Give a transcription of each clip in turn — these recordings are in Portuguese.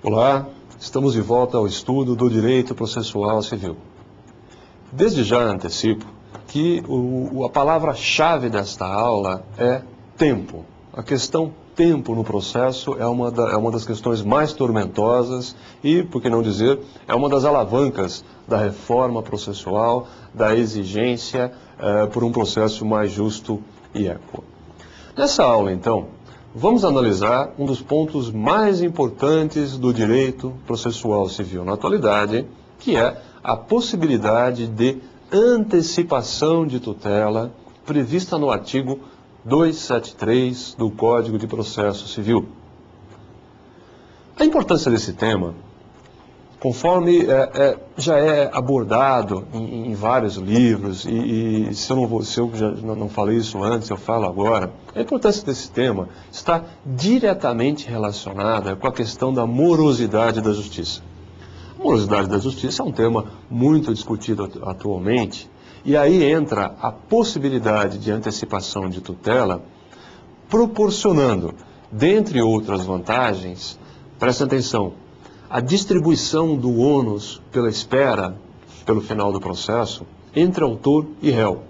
Olá, estamos de volta ao estudo do direito processual civil. Desde já antecipo que a palavra-chave desta aula é tempo. A questão tempo no processo é uma das questões mais tormentosas e, por que não dizer, é uma das alavancas da reforma processual, da exigência por um processo mais justo e equo. Nessa aula, então, vamos analisar um dos pontos mais importantes do direito processual civil na atualidade, que é a possibilidade de antecipação de tutela prevista no artigo 273 do Código de Processo Civil. A importância desse tema, conforme já é abordado em vários livros, e se eu já não falei isso antes, eu falo agora, a importância desse tema está diretamente relacionada com a questão da morosidade da justiça. A morosidade da justiça é um tema muito discutido atualmente, e aí entra a possibilidade de antecipação de tutela, proporcionando, dentre outras vantagens, presta atenção, a distribuição do ônus pela espera, pelo final do processo, entre autor e réu.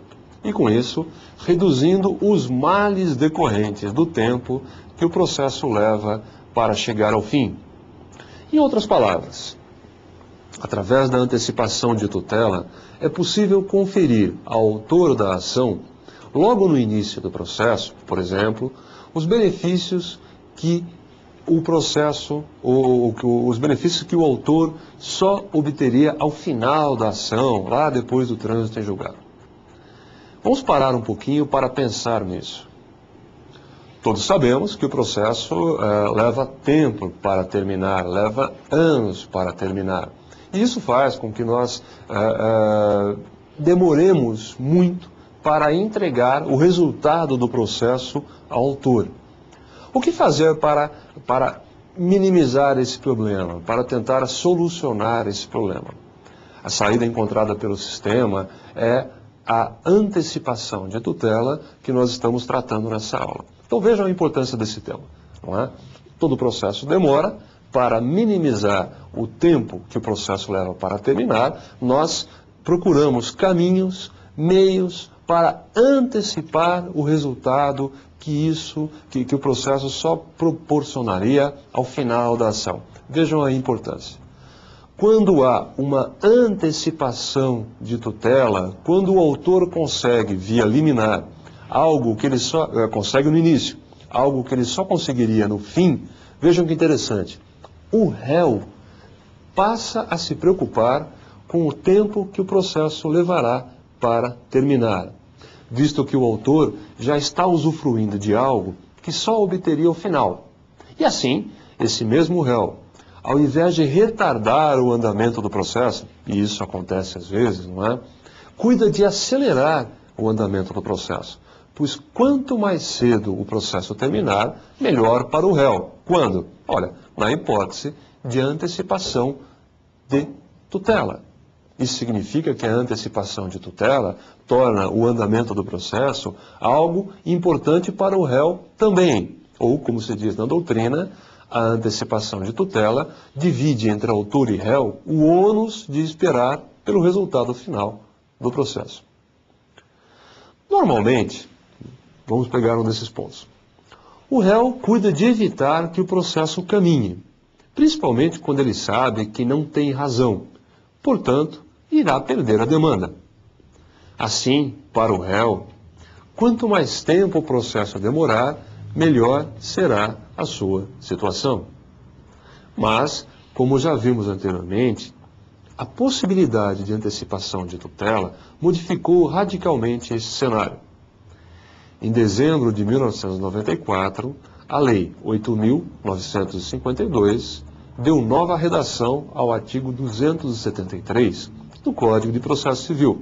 E com isso, reduzindo os males decorrentes do tempo que o processo leva para chegar ao fim. Em outras palavras, através da antecipação de tutela, é possível conferir ao autor da ação, logo no início do processo, por exemplo, os benefícios que o processo, os benefícios que o autor só obteria ao final da ação, lá depois do trânsito em julgado. Vamos parar um pouquinho para pensar nisso. Todos sabemos que o processo leva tempo para terminar, leva anos para terminar. E isso faz com que nós demoremos muito para entregar o resultado do processo ao autor. O que fazer para minimizar esse problema, para tentar solucionar esse problema? A saída encontrada pelo sistema é a antecipação de tutela que nós estamos tratando nessa aula. Então vejam a importância desse tema, não é? Todo processo demora. Para minimizar o tempo que o processo leva para terminar, nós procuramos caminhos, meios para antecipar o resultado que o processo só proporcionaria ao final da ação. Vejam a importância. Quando há uma antecipação de tutela, quando o autor consegue, via liminar, algo que ele só consegue no início, algo que ele só conseguiria no fim, vejam que interessante. O réu passa a se preocupar com o tempo que o processo levará para terminar, visto que o autor já está usufruindo de algo que só obteria ao final. E assim, esse mesmo réu, ao invés de retardar o andamento do processo, e isso acontece às vezes, não é? Cuida de acelerar o andamento do processo, pois quanto mais cedo o processo terminar, melhor para o réu. Quando? Olha, na hipótese de antecipação de tutela. Isso significa que a antecipação de tutela torna o andamento do processo algo importante para o réu também. Ou, como se diz na doutrina, a antecipação de tutela divide entre autor e réu o ônus de esperar pelo resultado final do processo. Normalmente, vamos pegar um desses pontos. O réu cuida de evitar que o processo caminhe, principalmente quando ele sabe que não tem razão. Portanto, irá perder a demanda. Assim, para o réu, quanto mais tempo o processo demorar, melhor será a sua situação. Mas, como já vimos anteriormente, a possibilidade de antecipação de tutela modificou radicalmente esse cenário. Em dezembro de 1994, a Lei 8.952 deu nova redação ao artigo 273 do Código de Processo Civil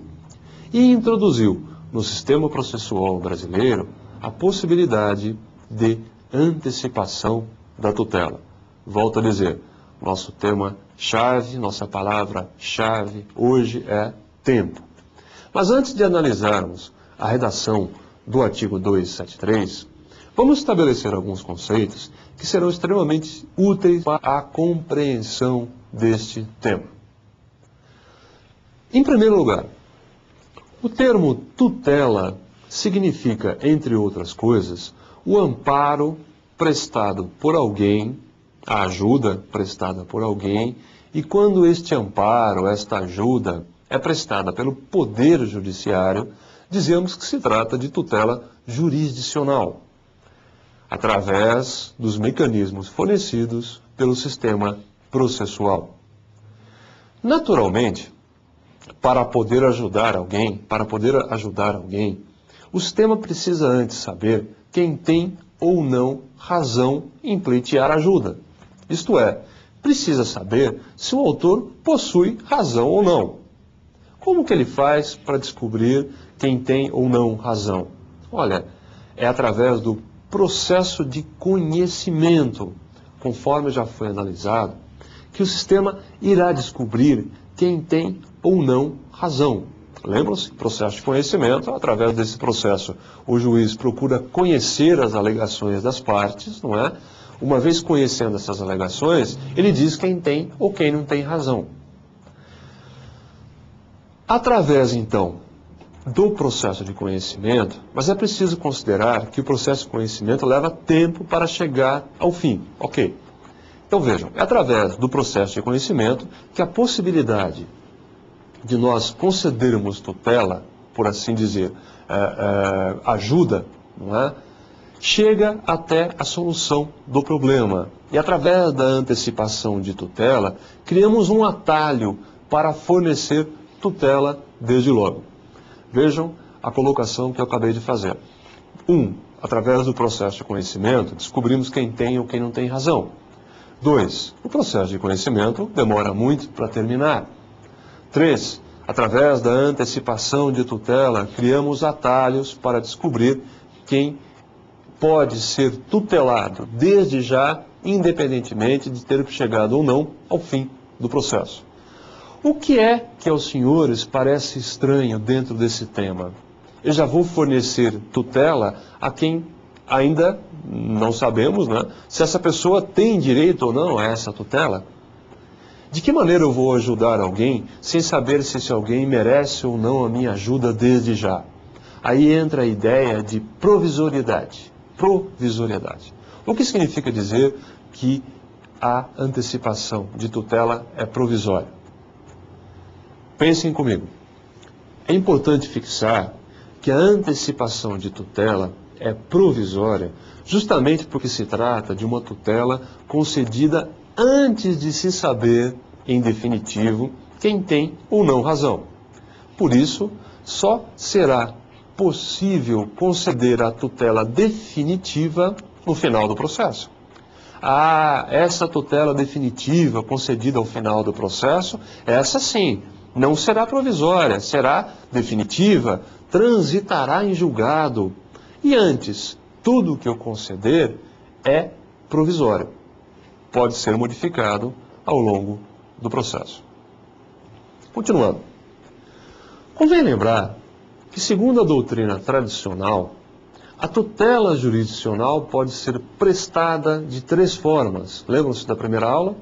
e introduziu no sistema processual brasileiro a possibilidade de antecipação da tutela. Volto a dizer, nosso tema-chave, nossa palavra-chave hoje é tempo. Mas antes de analisarmos a redação do artigo 273, Vamos estabelecer alguns conceitos que serão extremamente úteis para a compreensão deste tema. Em primeiro lugar, o termo tutela significa, entre outras coisas, o amparo prestado por alguém, a ajuda prestada por alguém, e quando este amparo, esta ajuda, é prestada pelo Poder Judiciário, dizemos que se trata de tutela jurisdicional, através dos mecanismos fornecidos pelo sistema processual. Naturalmente, para poder ajudar alguém, o sistema precisa antes saber quem tem ou não razão em pleitear ajuda. Isto é, precisa saber se o autor possui razão ou não. Como que ele faz para descobrir quem tem ou não razão? Olha, é através do processo de conhecimento, conforme já foi analisado, que o sistema irá descobrir quem tem ou não razão. Lembram-se? Processo de conhecimento, através desse processo, o juiz procura conhecer as alegações das partes, não é? Uma vez conhecendo essas alegações, ele diz quem tem ou quem não tem razão. Através, então, do processo de conhecimento, mas é preciso considerar que o processo de conhecimento leva tempo para chegar ao fim. Ok. Então vejam, é através do processo de conhecimento que a possibilidade de nós concedermos tutela, por assim dizer, ajuda, não é? Chega até a solução do problema. E através da antecipação de tutela, criamos um atalho para fornecer tutela desde logo. Vejam a colocação que eu acabei de fazer. 1. Através do processo de conhecimento, descobrimos quem tem ou quem não tem razão. 2. O processo de conhecimento demora muito para terminar. 3. Através da antecipação de tutela, criamos atalhos para descobrir quem pode ser tutelado desde já, independentemente de ter chegado ou não ao fim do processo. O que é que aos senhores parece estranho dentro desse tema? Eu já vou fornecer tutela a quem ainda não sabemos, né, se essa pessoa tem direito ou não a essa tutela. De que maneira eu vou ajudar alguém sem saber se esse alguém merece ou não a minha ajuda desde já? Aí entra a ideia de provisoriedade. O que significa dizer que a antecipação de tutela é provisória? Pensem comigo. É importante fixar que a antecipação de tutela é provisória justamente porque se trata de uma tutela concedida antes de se saber, em definitivo, quem tem ou não razão. Por isso, só será possível conceder a tutela definitiva no final do processo. Essa tutela definitiva concedida ao final do processo, essa sim, não será provisória, será definitiva, transitará em julgado. E antes, tudo o que eu conceder é provisório. Pode ser modificado ao longo do processo. Continuando. Convém lembrar que, segundo a doutrina tradicional, a tutela jurisdicional pode ser prestada de 3 formas. Lembram-se da primeira aula?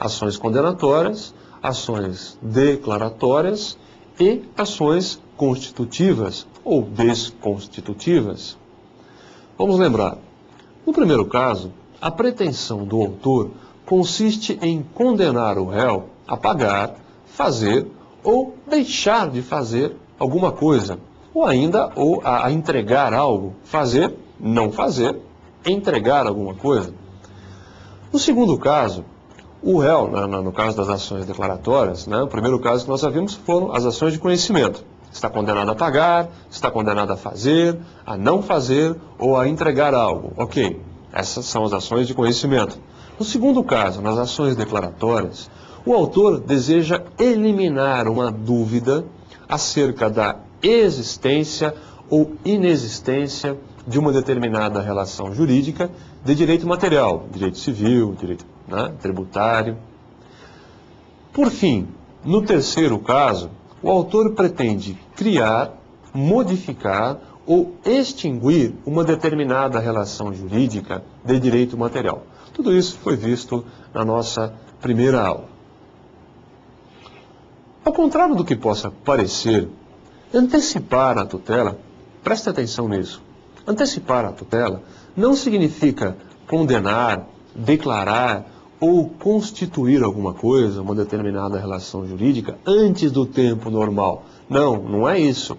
Ações condenatórias, ações declaratórias e ações constitutivas ou desconstitutivas. Vamos lembrar. No primeiro caso, a pretensão do autor consiste em condenar o réu a pagar, fazer ou deixar de fazer alguma coisa, ou ainda a entregar algo, fazer, não fazer, entregar alguma coisa. No segundo caso, o réu, no caso das ações declaratórias, o primeiro caso que nós já vimos foram as ações de conhecimento. Está condenado a pagar, está condenado a fazer, a não fazer ou a entregar algo. Ok, essas são as ações de conhecimento. No segundo caso, nas ações declaratórias, o autor deseja eliminar uma dúvida acerca da existência ou inexistência de uma determinada relação jurídica de direito material, direito civil, direito tributário. Por fim, no terceiro caso, o autor pretende criar, modificar ou extinguir uma determinada relação jurídica de direito material. Tudo isso foi visto na nossa primeira aula. Ao contrário do que possa parecer, antecipar a tutela, preste atenção nisso, antecipar a tutela não significa condenar, declarar ou constituir alguma coisa, uma determinada relação jurídica, antes do tempo normal. Não, não é isso.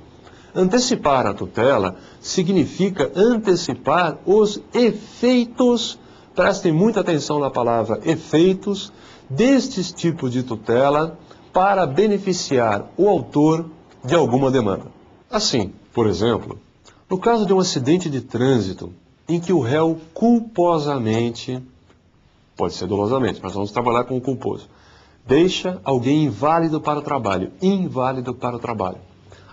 Antecipar a tutela significa antecipar os efeitos, prestem muita atenção na palavra efeitos, destes tipos de tutela para beneficiar o autor de alguma demanda. Assim, por exemplo, no caso de um acidente de trânsito em que o réu culposamente, pode ser dolosamente, mas vamos trabalhar com o culposo, deixa alguém inválido para o trabalho,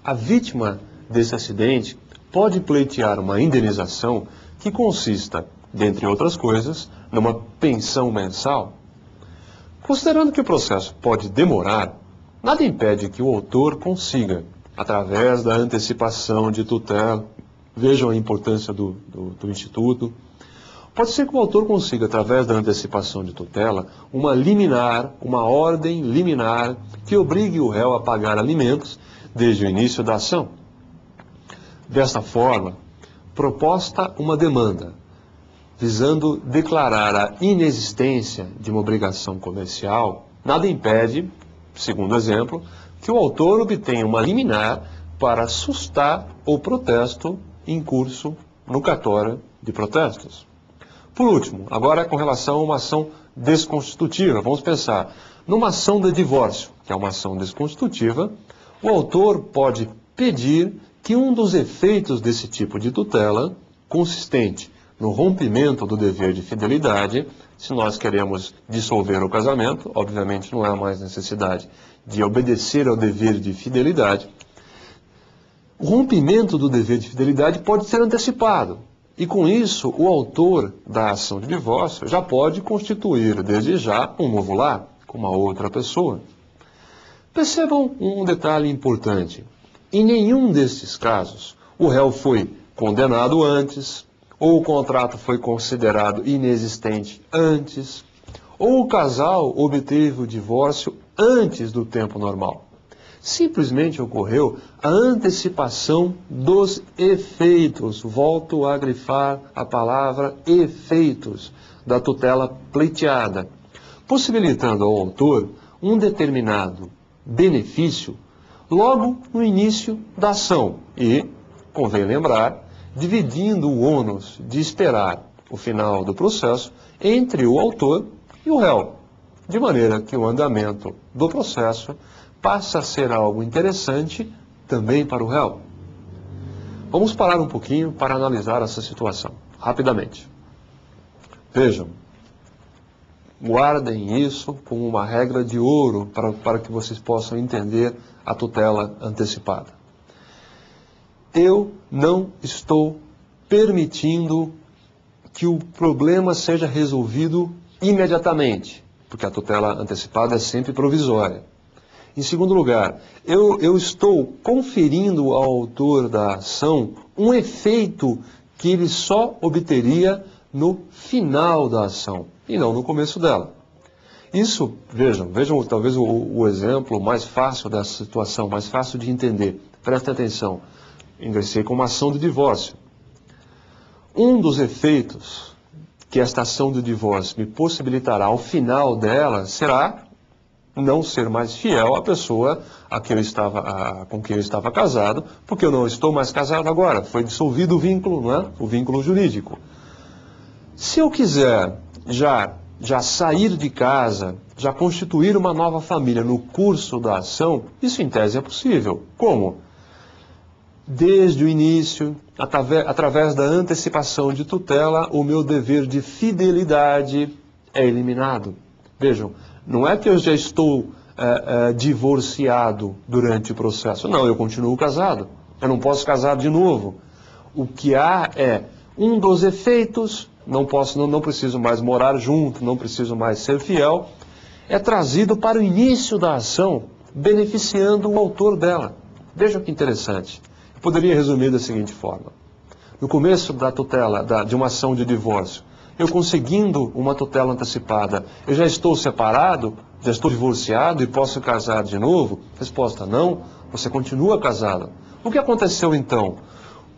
A vítima desse acidente pode pleitear uma indenização que consista, dentre outras coisas, numa pensão mensal. Considerando que o processo pode demorar, nada impede que o autor consiga, através da antecipação de tutela, vejam a importância do Instituto, pode ser que o autor consiga, através da antecipação de tutela, uma liminar, uma ordem liminar que obrigue o réu a pagar alimentos desde o início da ação. Desta forma, proposta uma demanda, visando declarar a inexistência de uma obrigação comercial, nada impede, segundo exemplo, que o autor obtenha uma liminar para sustar o protesto em curso no cartório de protestos. Por último, agora com relação a uma ação desconstitutiva, vamos pensar numa ação de divórcio, que é uma ação desconstitutiva, o autor pode pedir que um dos efeitos desse tipo de tutela, consistente no rompimento do dever de fidelidade, se nós queremos dissolver o casamento, obviamente não há mais necessidade de obedecer ao dever de fidelidade, o rompimento do dever de fidelidade pode ser antecipado. E com isso, o autor da ação de divórcio já pode constituir, desde já, um novo lar com uma outra pessoa. Percebam um detalhe importante. Em nenhum destes casos, o réu foi condenado antes, ou o contrato foi considerado inexistente antes, ou o casal obteve o divórcio antes do tempo normal. Simplesmente ocorreu a antecipação dos efeitos. Volto a grifar a palavra efeitos da tutela pleiteada, possibilitando ao autor um determinado benefício logo no início da ação e, convém lembrar, dividindo o ônus de esperar o final do processo entre o autor e o réu, de maneira que o andamento do processo passa a ser algo interessante também para o réu. Vamos parar um pouquinho para analisar essa situação, rapidamente. Vejam, guardem isso como uma regra de ouro para que vocês possam entender a tutela antecipada. Eu não estou permitindo que o problema seja resolvido imediatamente, porque a tutela antecipada é sempre provisória. Em segundo lugar, eu estou conferindo ao autor da ação um efeito que ele só obteria no final da ação, e não no começo dela. Isso, vejam talvez o exemplo mais fácil dessa situação, mais fácil de entender. Prestem atenção. Ingressei com uma ação de divórcio. Um dos efeitos que esta ação de divórcio me possibilitará ao final dela será não ser mais fiel à pessoa com quem eu estava casado, porque eu não estou mais casado agora. Foi dissolvido o vínculo, não é? O vínculo jurídico. Se eu quiser já sair de casa, já constituir uma nova família no curso da ação, isso em tese é possível. Como? Desde o início, através da antecipação de tutela, o meu dever de fidelidade é eliminado. Vejam, não é que eu já estou divorciado durante o processo. Não, eu continuo casado. Eu não posso casar de novo. O que há é um dos efeitos, não preciso mais morar junto, não preciso mais ser fiel, é trazido para o início da ação, beneficiando o autor dela. Vejam que interessante. Eu poderia resumir da seguinte forma. No começo da tutela, de uma ação de divórcio, eu conseguindo uma tutela antecipada, eu já estou separado, já estou divorciado e posso casar de novo? Resposta, não, você continua casado. O que aconteceu então?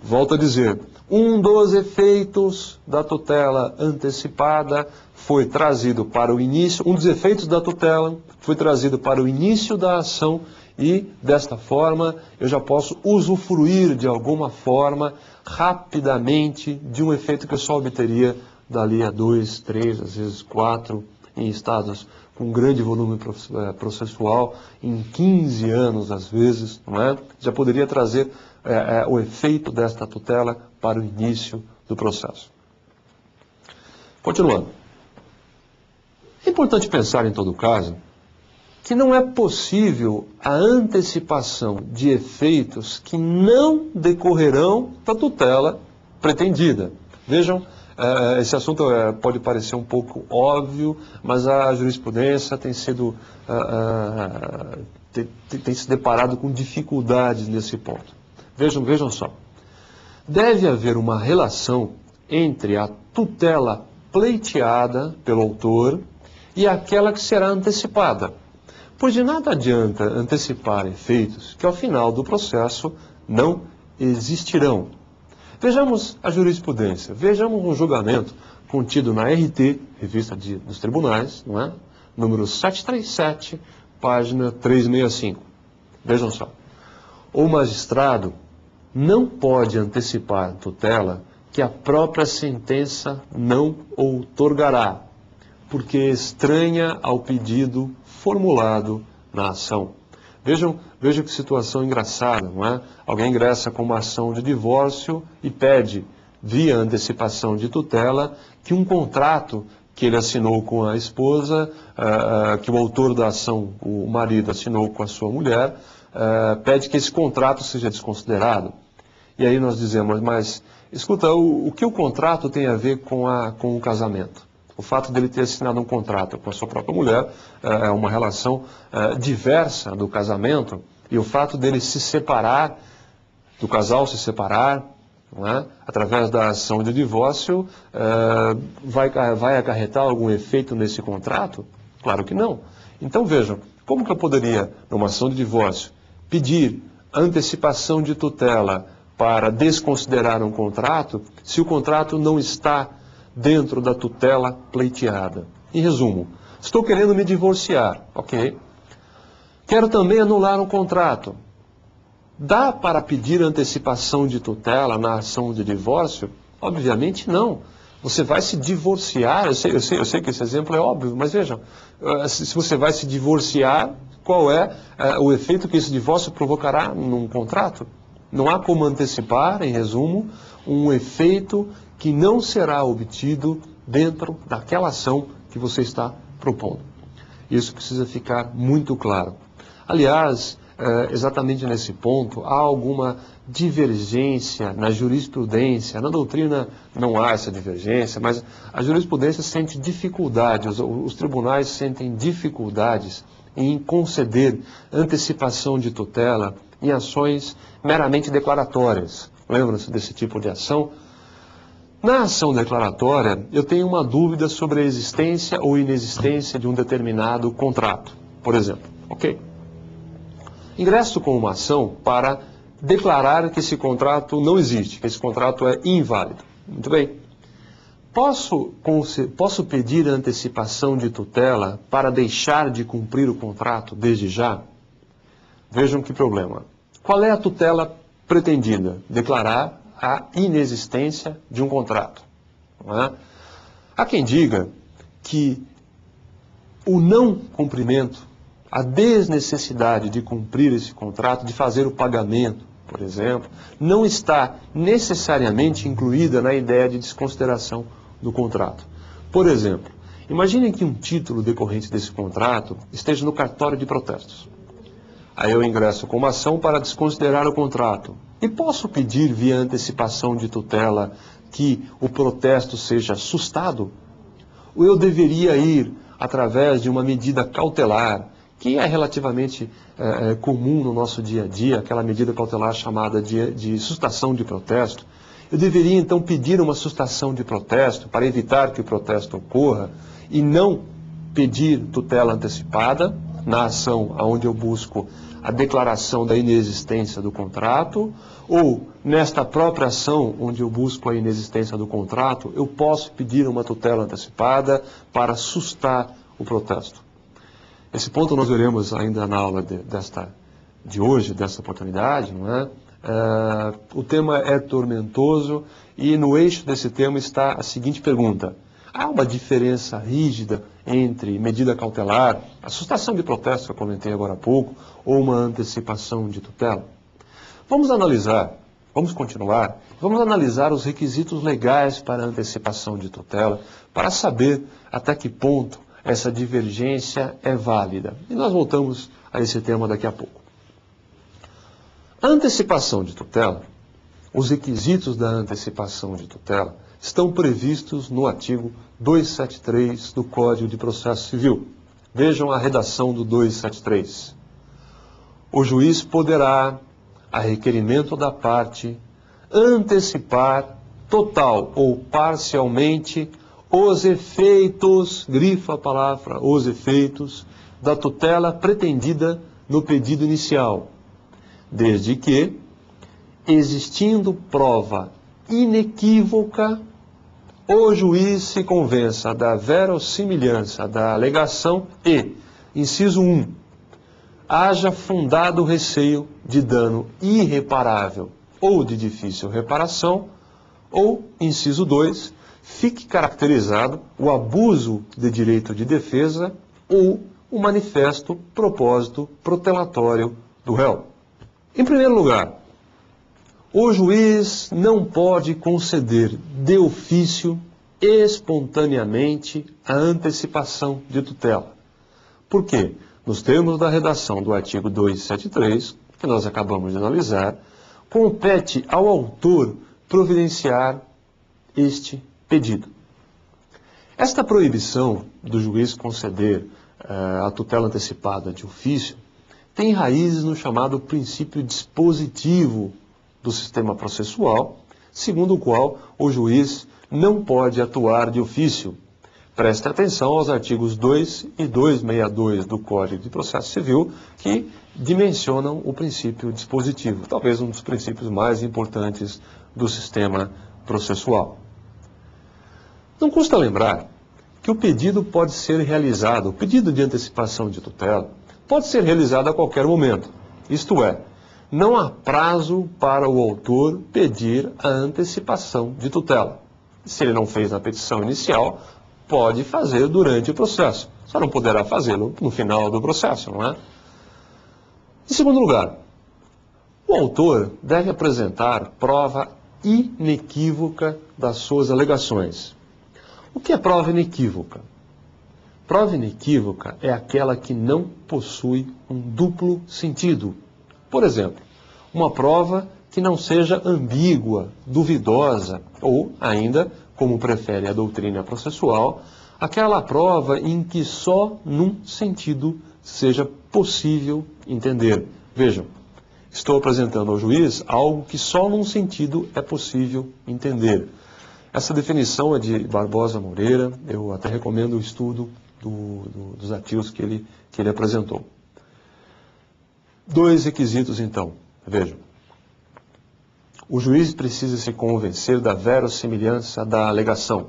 Volto a dizer, um dos efeitos da tutela antecipada foi trazido para o início, um dos efeitos da tutela foi trazido para o início da ação e, desta forma, eu já posso usufruir de alguma forma, rapidamente, de um efeito que eu só obteria dali a 2, 3, às vezes 4, em estados com grande volume processual, em 15 anos às vezes, não é? Já poderia trazer o efeito desta tutela para o início do processo. Continuando. É importante pensar, em todo caso, que não é possível a antecipação de efeitos que não decorrerão da tutela pretendida. Vejam, esse assunto pode parecer um pouco óbvio, mas a jurisprudência tem se deparado com dificuldades nesse ponto. Vejam só. Deve haver uma relação entre a tutela pleiteada pelo autor e aquela que será antecipada. Pois de nada adianta antecipar efeitos que ao final do processo não existirão. Vejamos a jurisprudência, vejamos um julgamento contido na RT, Revista dos Tribunais, não é? Número 737, página 365. Vejam só. O magistrado não pode antecipar tutela que a própria sentença não outorgará, porque estranha ao pedido formulado na ação. Vejam que situação engraçada, não é? Alguém ingressa com uma ação de divórcio e pede, via antecipação de tutela, que um contrato que ele assinou com a esposa, que o autor da ação, o marido, assinou com a sua mulher, pede que esse contrato seja desconsiderado. E aí nós dizemos, mas, escuta, o que o contrato tem a ver com o casamento? O fato dele ter assinado um contrato com a sua própria mulher é uma relação diversa do casamento, e o fato dele se separar, do casal se separar, não é? Através da ação de divórcio, vai acarretar algum efeito nesse contrato? Claro que não. Então vejam, como que eu poderia, numa ação de divórcio, pedir antecipação de tutela para desconsiderar um contrato, se o contrato não está dentro da tutela pleiteada? Em resumo, estou querendo me divorciar, ok? Quero também anular um contrato. Dá para pedir antecipação de tutela na ação de divórcio? Obviamente não. Você vai se divorciar, eu sei que esse exemplo é óbvio, mas vejam, se você vai se divorciar, qual é o efeito que esse divórcio provocará num contrato? Não há como antecipar, em resumo, um efeito que não será obtido dentro daquela ação que você está propondo. Isso precisa ficar muito claro. Aliás, exatamente nesse ponto, há alguma divergência na jurisprudência. Na doutrina não há essa divergência, mas a jurisprudência sente dificuldades, os tribunais sentem dificuldades em conceder antecipação de tutela em ações meramente declaratórias. Lembram-se desse tipo de ação? Na ação declaratória, eu tenho uma dúvida sobre a existência ou inexistência de um determinado contrato, por exemplo. Ok? Ingresso com uma ação para declarar que esse contrato não existe, que esse contrato é inválido. Muito bem. Posso pedir antecipação de tutela para deixar de cumprir o contrato desde já? Vejam que problema. Qual é a tutela pretendida? Declarar a inexistência de um contrato. Não é? Há quem diga que o não cumprimento, a desnecessidade de cumprir esse contrato, de fazer o pagamento, por exemplo, não está necessariamente incluída na ideia de desconsideração do contrato. Por exemplo, imaginem que um título decorrente desse contrato esteja no cartório de protestos. Aí eu ingresso com uma ação para desconsiderar o contrato. E posso pedir via antecipação de tutela que o protesto seja sustado? Ou eu deveria ir através de uma medida cautelar que é relativamente comum no nosso dia a dia, aquela medida cautelar chamada de sustação de protesto, eu deveria então pedir uma sustação de protesto para evitar que o protesto ocorra e não pedir tutela antecipada na ação onde eu busco a declaração da inexistência do contrato, ou nesta própria ação onde eu busco a inexistência do contrato, eu posso pedir uma tutela antecipada para sustar o protesto. Esse ponto nós veremos ainda na aula de hoje, dessa oportunidade, não é? O tema é tormentoso e no eixo desse tema está a seguinte pergunta: há uma diferença rígida entre medida cautelar, a sustação de protesto que eu comentei agora há pouco, ou uma antecipação de tutela? Vamos analisar os requisitos legais para a antecipação de tutela, para saber até que ponto essa divergência é válida. E nós voltamos a esse tema daqui a pouco. A antecipação de tutela, os requisitos da antecipação de tutela estão previstos no artigo 273 do Código de Processo Civil. Vejam a redação do 273. O juiz poderá, a requerimento da parte, antecipar total ou parcialmente os efeitos, grifa a palavra, os efeitos da tutela pretendida no pedido inicial, desde que, existindo prova inequívoca, o juiz se convença da verossimilhança da alegação e, inciso 1, haja fundado receio de dano irreparável ou de difícil reparação, ou, inciso 2, fique caracterizado o abuso de direito de defesa ou o manifesto propósito protelatório do réu. Em primeiro lugar, o juiz não pode conceder de ofício, espontaneamente, a antecipação de tutela. Por quê? Nos termos da redação do artigo 273, que nós acabamos de analisar, compete ao autor providenciar este pedido. Esta proibição do juiz conceder a tutela antecipada de ofício tem raízes no chamado princípio dispositivo do sistema processual, segundo o qual o juiz não pode atuar de ofício. Preste atenção aos artigos 2 e 262 do Código de Processo Civil, que dimensionam o princípio dispositivo, talvez um dos princípios mais importantes do sistema processual. Não custa lembrar que o pedido pode ser realizado, o pedido de antecipação de tutela, pode ser realizado a qualquer momento. Isto é, não há prazo para o autor pedir a antecipação de tutela. Se ele não fez na petição inicial, pode fazer durante o processo. Só não poderá fazê-lo no final do processo, não é? Em segundo lugar, o autor deve apresentar prova inequívoca das suas alegações. O que é prova inequívoca? Prova inequívoca é aquela que não possui um duplo sentido. Por exemplo, uma prova que não seja ambígua, duvidosa, ou ainda, como prefere a doutrina processual, aquela prova em que só num sentido seja possível entender. Vejam, estou apresentando ao juiz algo que só num sentido é possível entender. Essa definição é de Barbosa Moreira, eu até recomendo o estudo dos artigos que ele apresentou. Dois requisitos, então. Vejam. O juiz precisa se convencer da verossimilhança da alegação.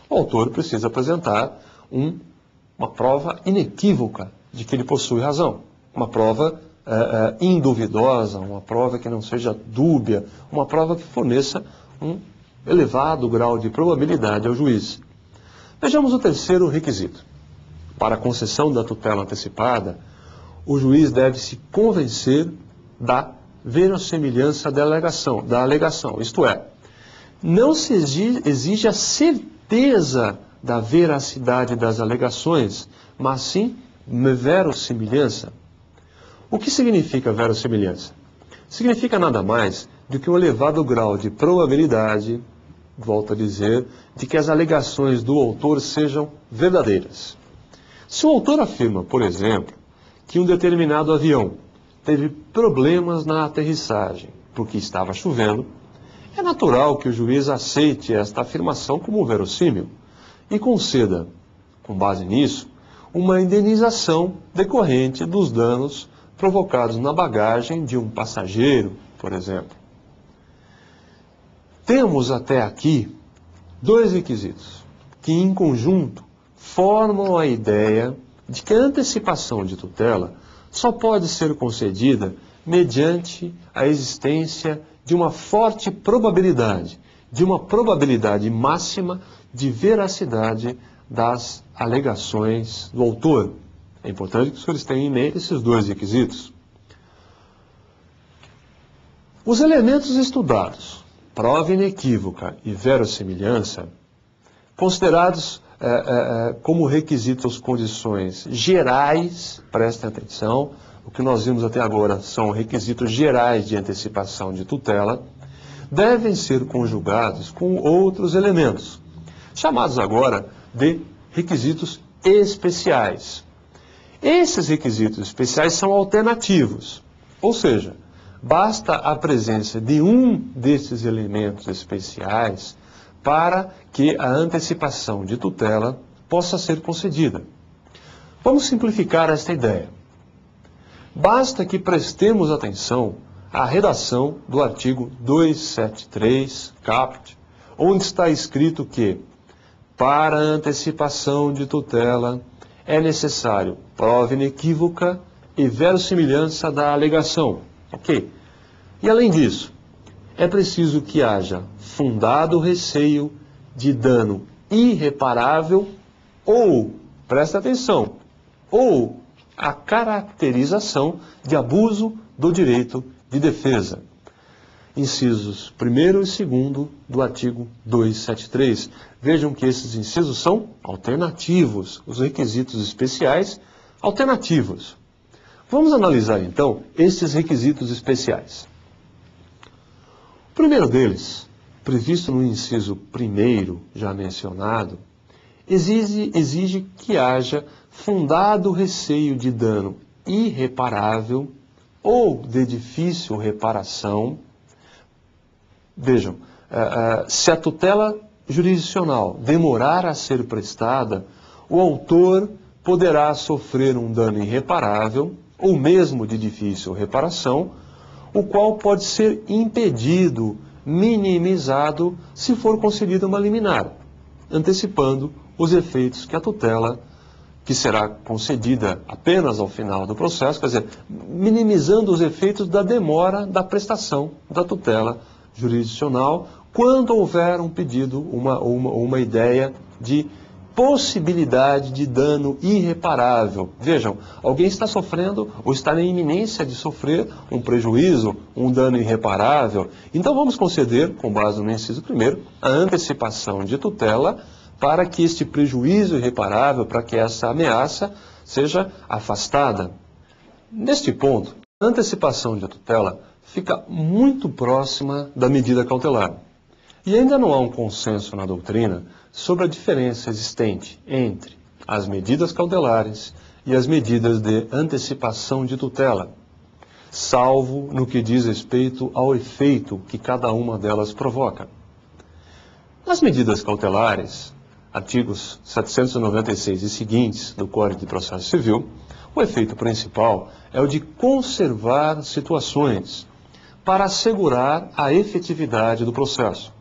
O autor precisa apresentar uma prova inequívoca de que ele possui razão. Uma prova induvidosa, uma prova que não seja dúbia, uma prova que forneça um elevado grau de probabilidade ao juiz. Vejamos o terceiro requisito. Para a concessão da tutela antecipada, o juiz deve se convencer da verossimilhança da alegação, isto é, não se exige a certeza da veracidade das alegações, mas sim verossimilhança. O que significa verossimilhança? Significa nada mais do que um elevado grau de probabilidade, volto a dizer, de que as alegações do autor sejam verdadeiras. Se o autor afirma, por exemplo, que um determinado avião teve problemas na aterrissagem porque estava chovendo, é natural que o juiz aceite esta afirmação como verossímil e conceda, com base nisso, uma indenização decorrente dos danos provocados na bagagem de um passageiro, por exemplo. Temos até aqui dois requisitos que, em conjunto, formam a ideia de que a antecipação de tutela só pode ser concedida mediante a existência de uma forte probabilidade, de uma probabilidade máxima de veracidade das alegações do autor. É importante que os senhores tenham em mente esses dois requisitos. Os elementos estudados, prova inequívoca e verossimilhança, considerados como requisitos, condições gerais, prestem atenção, o que nós vimos até agora são requisitos gerais de antecipação de tutela, devem ser conjugados com outros elementos, chamados agora de requisitos especiais. Esses requisitos especiais são alternativos, ou seja, basta a presença de um desses elementos especiais para que a antecipação de tutela possa ser concedida. Vamos simplificar esta ideia. Basta que prestemos atenção à redação do artigo 273, caput, onde está escrito que, para a antecipação de tutela, é necessário prova inequívoca e verossimilhança da alegação. Ok? E além disso, é preciso que haja fundado receio de dano irreparável ou, presta atenção, ou a caracterização de abuso do direito de defesa. Incisos 1º e 2º do artigo 273. Vejam que esses incisos são alternativos, os requisitos especiais alternativos. Vamos analisar então esses requisitos especiais. O primeiro deles, previsto no inciso 1º, já mencionado, exige que haja fundado receio de dano irreparável ou de difícil reparação. Vejam, se a tutela jurisdicional demorar a ser prestada, o autor poderá sofrer um dano irreparável ou mesmo de difícil reparação, o qual pode ser impedido, minimizado, se for concedida uma liminar, antecipando os efeitos que a tutela, que será concedida apenas ao final do processo, quer dizer, minimizando os efeitos da demora da prestação da tutela jurisdicional, quando houver um pedido, uma ideia de possibilidade de dano irreparável. Vejam, alguém está sofrendo ou está na iminência de sofrer um prejuízo, um dano irreparável. Então vamos conceder, com base no inciso 1º, a antecipação de tutela para que este prejuízo irreparável, para que essa ameaça seja afastada. Neste ponto, a antecipação de tutela fica muito próxima da medida cautelar. E ainda não há um consenso na doutrina sobre a diferença existente entre as medidas cautelares e as medidas de antecipação de tutela, salvo no que diz respeito ao efeito que cada uma delas provoca. Nas medidas cautelares, artigos 796 e seguintes do Código de Processo Civil, o efeito principal é o de conservar situações para assegurar a efetividade do processo,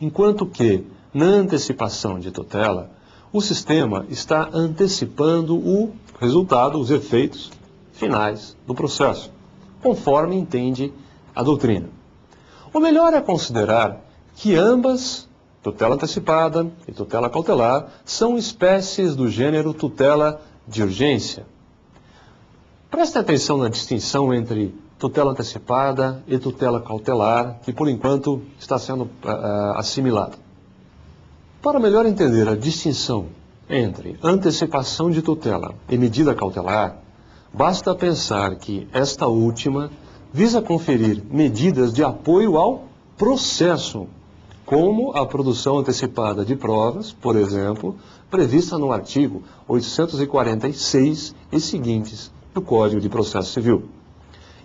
enquanto que, na antecipação de tutela, o sistema está antecipando o resultado, os efeitos finais do processo, conforme entende a doutrina. O melhor é considerar que ambas, tutela antecipada e tutela cautelar, são espécies do gênero tutela de urgência. Prestem atenção na distinção entre tutela antecipada e tutela cautelar, que por enquanto está sendo assimilada. Para melhor entender a distinção entre antecipação de tutela e medida cautelar, basta pensar que esta última visa conferir medidas de apoio ao processo, como a produção antecipada de provas, por exemplo, prevista no artigo 846 e seguintes do Código de Processo Civil.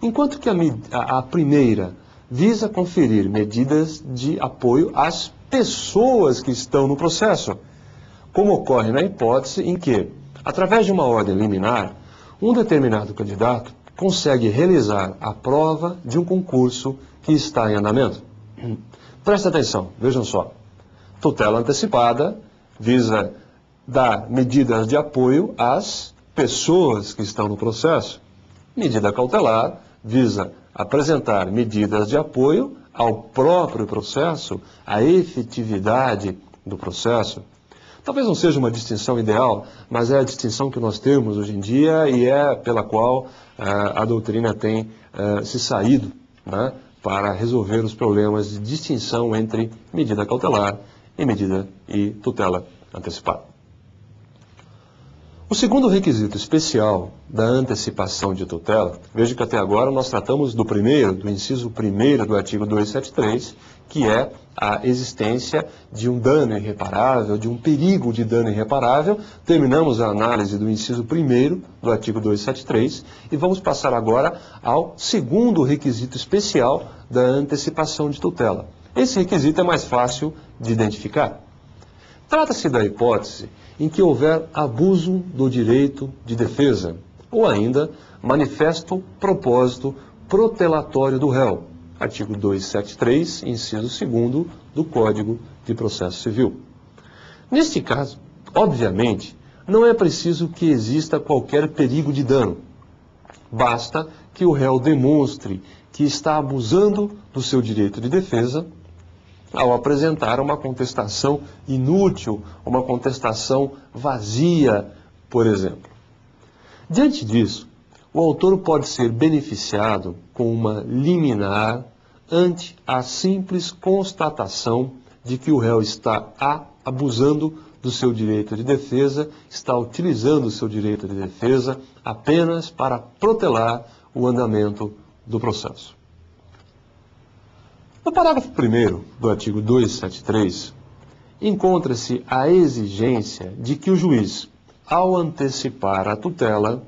Enquanto que a primeira visa conferir medidas de apoio às pessoas que estão no processo, como ocorre na hipótese em que, através de uma ordem liminar, um determinado candidato consegue realizar a prova de um concurso que está em andamento. Presta atenção, vejam só. Tutela antecipada visa dar medidas de apoio às pessoas que estão no processo. Medida cautelar visa apresentar medidas de apoio ao próprio processo, à efetividade do processo. Talvez não seja uma distinção ideal, mas é a distinção que nós temos hoje em dia e é pela qual a doutrina tem se saído, né, para resolver os problemas de distinção entre medida cautelar e tutela antecipada. O segundo requisito especial da antecipação de tutela, veja que até agora nós tratamos do inciso 1º do artigo 273, que é a existência de um dano irreparável, de um perigo de dano irreparável. Terminamos a análise do inciso 1º do artigo 273 e vamos passar agora ao segundo requisito especial da antecipação de tutela. Esse requisito é mais fácil de identificar. Trata-se da hipótese em que houver abuso do direito de defesa, ou ainda manifesto propósito protelatório do réu, artigo 273, inciso 2º do Código de Processo Civil. Neste caso, obviamente, não é preciso que exista qualquer perigo de dano. Basta que o réu demonstre que está abusando do seu direito de defesa ao apresentar uma contestação inútil, uma contestação vazia, por exemplo. Diante disso, o autor pode ser beneficiado com uma liminar ante a simples constatação de que o réu está abusando do seu direito de defesa, está utilizando o seu direito de defesa apenas para protelar o andamento do processo. No parágrafo 1º do artigo 273, encontra-se a exigência de que o juiz, ao antecipar a tutela,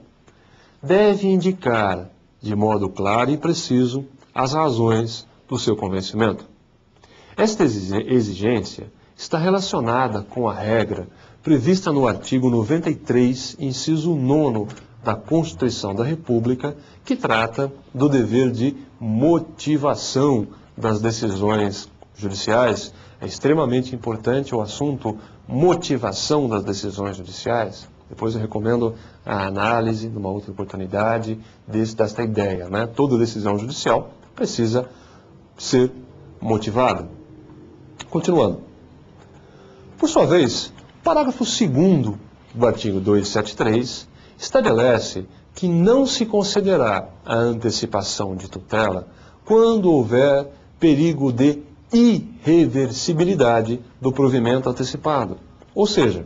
deve indicar de modo claro e preciso as razões do seu convencimento. Esta exigência está relacionada com a regra prevista no artigo 93, inciso 9 da Constituição da República, que trata do dever de motivação das decisões judiciais. É extremamente importante o assunto motivação das decisões judiciais. Depois eu recomendo a análise, numa outra oportunidade, desta ideia, né? Toda decisão judicial precisa ser motivada. Continuando. Por sua vez, o parágrafo 2º do artigo 273 estabelece que não se concederá a antecipação de tutela quando houver perigo de irreversibilidade do provimento antecipado. Ou seja,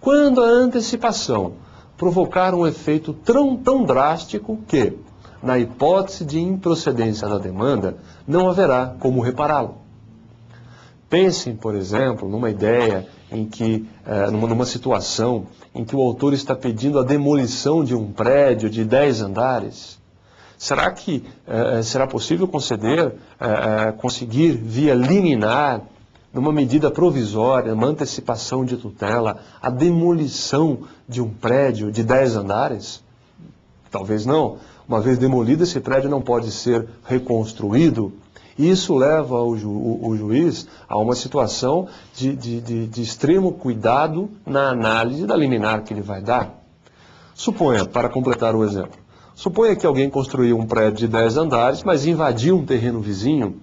quando a antecipação provocar um efeito tão drástico que, na hipótese de improcedência da demanda, não haverá como repará-lo. Pensem, por exemplo, numa ideia em que, numa situação em que o autor está pedindo a demolição de um prédio de 10 andares. Será que será possível conseguir via liminar, numa medida provisória, uma antecipação de tutela, a demolição de um prédio de 10 andares? Talvez não. Uma vez demolido, esse prédio não pode ser reconstruído. E isso leva o juiz a uma situação de extremo cuidado na análise da liminar que ele vai dar. Suponha, para completar o exemplo, suponha que alguém construiu um prédio de 10 andares, mas invadiu um terreno vizinho.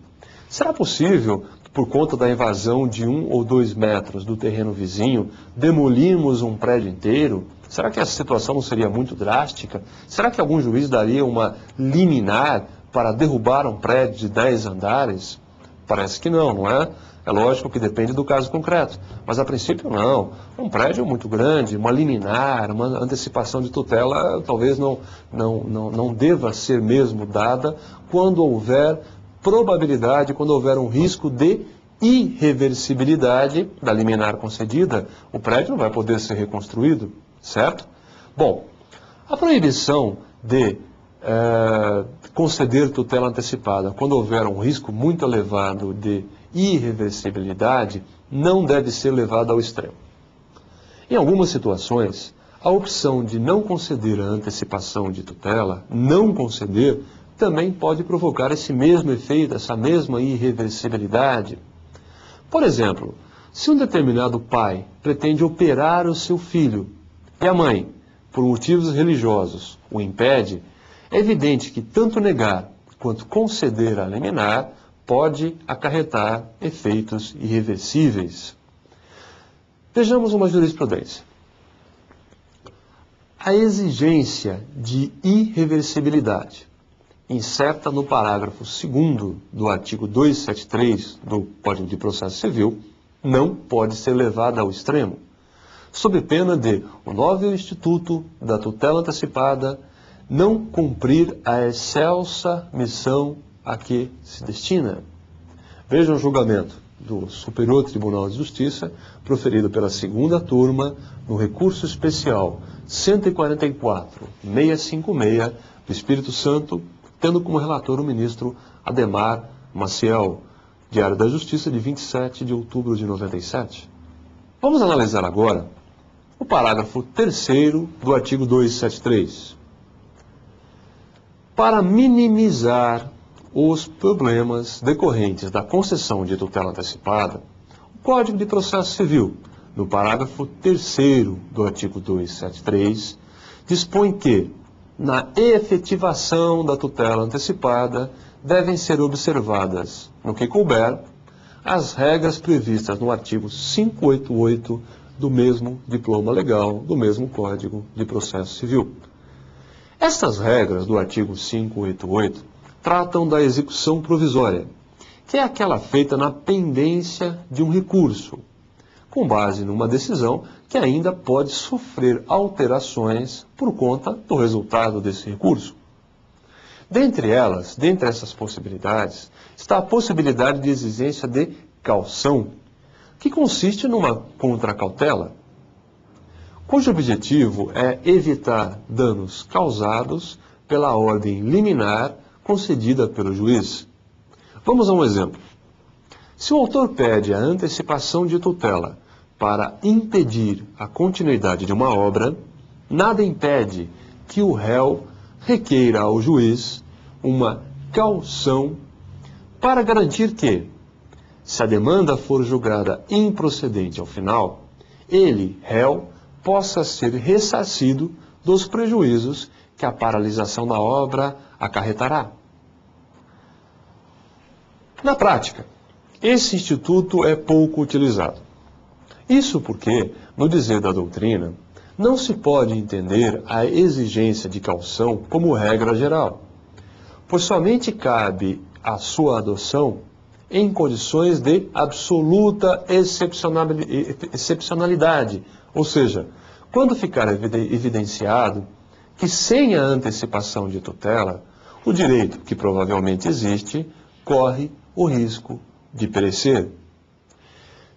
Será possível, por conta da invasão de 1 ou 2 metros do terreno vizinho, demolirmos um prédio inteiro? Será que essa situação não seria muito drástica? Será que algum juiz daria uma liminar para derrubar um prédio de 10 andares? Parece que não, não é? É lógico que depende do caso concreto, mas a princípio não. Um prédio muito grande, uma liminar, uma antecipação de tutela, talvez não deva ser mesmo dada quando houver probabilidade, quando houver um risco de irreversibilidade da liminar concedida. O prédio não vai poder ser reconstruído, certo? Bom, a proibição de conceder tutela antecipada quando houver um risco muito elevado de irreversibilidade não deve ser levada ao extremo. Em algumas situações, a opção de não conceder a antecipação de tutela, não conceder, também pode provocar esse mesmo efeito, essa mesma irreversibilidade. Por exemplo, se um determinado pai pretende operar o seu filho e a mãe, por motivos religiosos, o impede, é evidente que tanto negar quanto conceder a liminar pode acarretar efeitos irreversíveis. Vejamos uma jurisprudência. A exigência de irreversibilidade, incerta no parágrafo 2º do artigo 273 do Código de Processo Civil, não pode ser levada ao extremo, sob pena de o novel instituto da tutela antecipada não cumprir a excelsa missão a que se destina. Vejam o julgamento do Superior Tribunal de Justiça, proferido pela segunda turma, no recurso especial 144.656 do Espírito Santo, tendo como relator o ministro Adhemar Maciel, Diário da Justiça, de 27 de outubro de 97. Vamos analisar agora o parágrafo 3º do artigo 273. Para minimizar os problemas decorrentes da concessão de tutela antecipada, o Código de Processo Civil, no parágrafo 3º do artigo 273, dispõe que, na efetivação da tutela antecipada, devem ser observadas, no que couber, as regras previstas no artigo 588 do mesmo diploma legal, do mesmo Código de Processo Civil. Estas regras do artigo 588 tratam da execução provisória, que é aquela feita na pendência de um recurso, com base numa decisão que ainda pode sofrer alterações por conta do resultado desse recurso. Dentre essas possibilidades, está a possibilidade de exigência de caução, que consiste numa contracautela, cujo objetivo é evitar danos causados pela ordem liminar concedida pelo juiz. Vamos a um exemplo. Se o autor pede a antecipação de tutela para impedir a continuidade de uma obra, nada impede que o réu requeira ao juiz uma caução para garantir que, se a demanda for julgada improcedente ao final, ele, réu, possa ser ressarcido dos prejuízos que a paralisação da obra acarretará. Na prática, esse instituto é pouco utilizado. Isso porque, no dizer da doutrina, não se pode entender a exigência de caução como regra geral, pois somente cabe a sua adoção em condições de absoluta excepcionalidade, ou seja, quando ficar evidenciado que sem a antecipação de tutela, o direito, que provavelmente existe, corre o risco de perecer.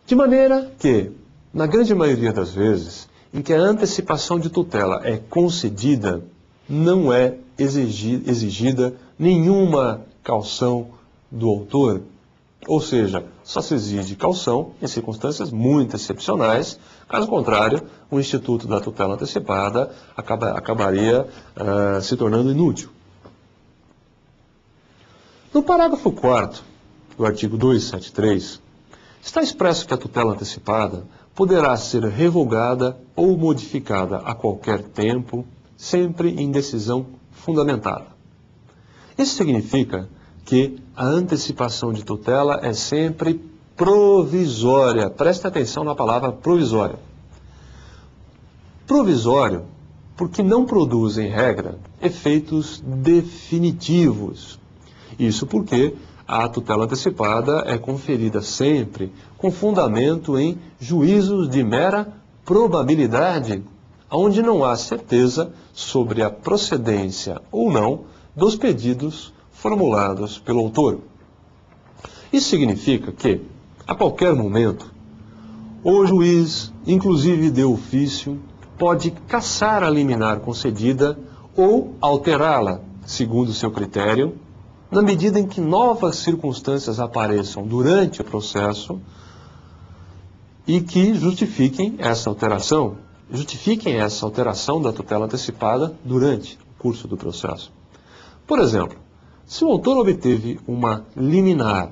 De maneira que, na grande maioria das vezes, em que a antecipação de tutela é concedida, não é exigida nenhuma caução do autor. Ou seja, só se exige caução em circunstâncias muito excepcionais, caso contrário, o instituto da tutela antecipada acabaria se tornando inútil. No parágrafo 4º do artigo 273, está expresso que a tutela antecipada poderá ser revogada ou modificada a qualquer tempo, sempre em decisão fundamentada. Isso significa que a antecipação de tutela é sempre provisória. Preste atenção na palavra provisória. Provisório porque não produz, em regra, efeitos definitivos. Isso porque a tutela antecipada é conferida sempre com fundamento em juízos de mera probabilidade, onde não há certeza sobre a procedência ou não dos pedidos formulados pelo autor. Isso significa que, a qualquer momento, o juiz, inclusive de ofício, pode cassar a liminar concedida ou alterá-la, segundo o seu critério, na medida em que novas circunstâncias apareçam durante o processo e que justifiquem essa alteração da tutela antecipada durante o curso do processo. Por exemplo, se o autor obteve uma liminar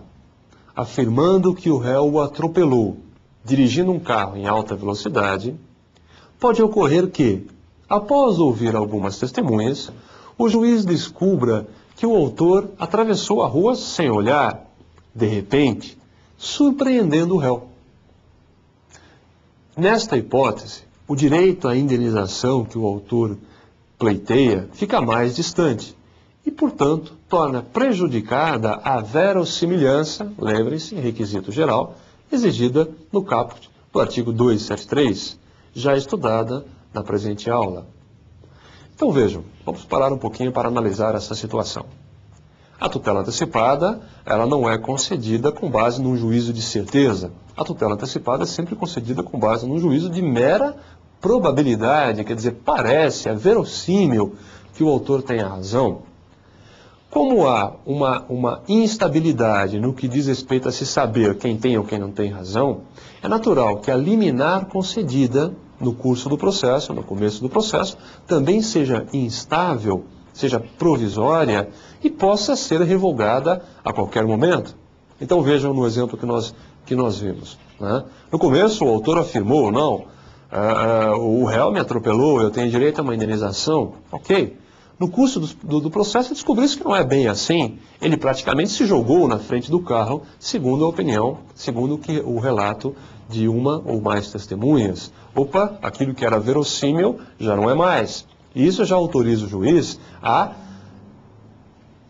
afirmando que o réu o atropelou dirigindo um carro em alta velocidade, pode ocorrer que, após ouvir algumas testemunhas, o juiz descubra que o autor atravessou a rua sem olhar, de repente, surpreendendo o réu. Nesta hipótese, o direito à indenização que o autor pleiteia fica mais distante e, portanto, torna prejudicada a verossimilhança, lembrem-se, requisito geral, exigida no caput do artigo 273, já estudada na presente aula. Então vejam, vamos parar um pouquinho para analisar essa situação. A tutela antecipada, ela não é concedida com base num juízo de certeza. A tutela antecipada é sempre concedida com base num juízo de mera probabilidade, quer dizer, parece, é verossímil que o autor tenha razão. Como há uma instabilidade no que diz respeito a se saber quem tem ou quem não tem razão, é natural que a liminar concedida no curso do processo, no começo do processo, também seja instável, seja provisória e possa ser revogada a qualquer momento. Então vejam no exemplo que nós vimos, né? No começo o autor afirmou, não, o réu me atropelou, eu tenho direito a uma indenização, ok. No curso do processo descobriu-se que não é bem assim. Ele praticamente se jogou na frente do carro, segundo a opinião, segundo o relato de uma ou mais testemunhas. Opa, aquilo que era verossímil já não é mais. E isso já autoriza o juiz a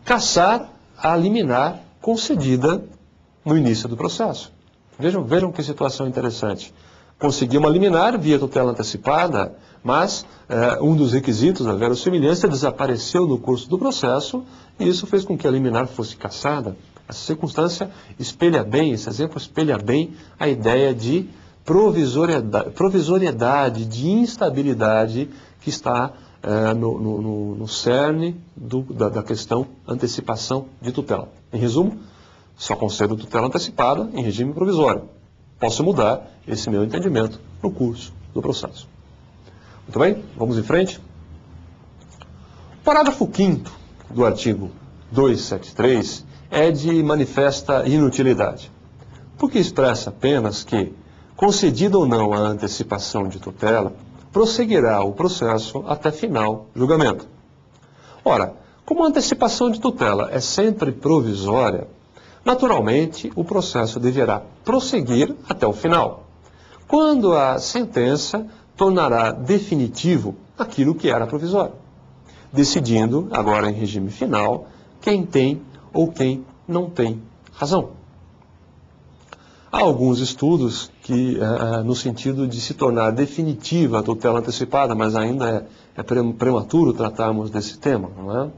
cassar a liminar concedida no início do processo. Vejam que situação interessante. Conseguiu uma liminar via tutela antecipada, mas um dos requisitos da verossimilhança desapareceu no curso do processo e isso fez com que a liminar fosse cassada. Essa circunstância espelha bem, esse exemplo espelha bem a ideia de provisoriedade, de instabilidade que está no cerne da questão antecipação de tutela. Em resumo, só concedo tutela antecipada em regime provisório. Posso mudar esse meu entendimento no curso do processo. Muito bem, vamos em frente. O parágrafo 5º do artigo 273 é de manifesta inutilidade, porque expressa apenas que, concedida ou não a antecipação de tutela, prosseguirá o processo até final julgamento. Ora, como a antecipação de tutela é sempre provisória, naturalmente o processo deverá prosseguir até o final, quando a sentença tornará definitivo aquilo que era provisório, decidindo, agora em regime final, quem tem ou quem não tem razão. Há alguns estudos que, no sentido de se tornar definitiva a tutela antecipada, mas ainda é prematuro tratarmos desse tema, não é?